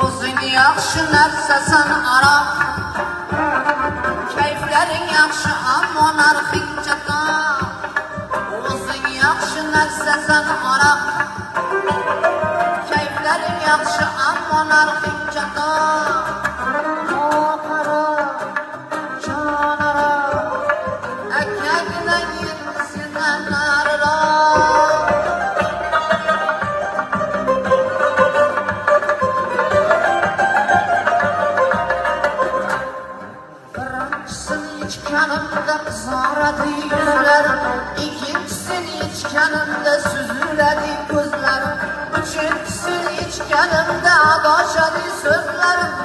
O'zing yaxshi narsasan aroq, kayflaring yaxshi ammo narxing chatoq. O'zing yaxshi narsasan aroq, kayflaring yaxshi ammo narxing chatoq. İçkanımda kızaradı yüzlerim, ikincisini içkanımda süzüldü gözlerim, üçüncüsünü içkanımda adaşadı sözlerim.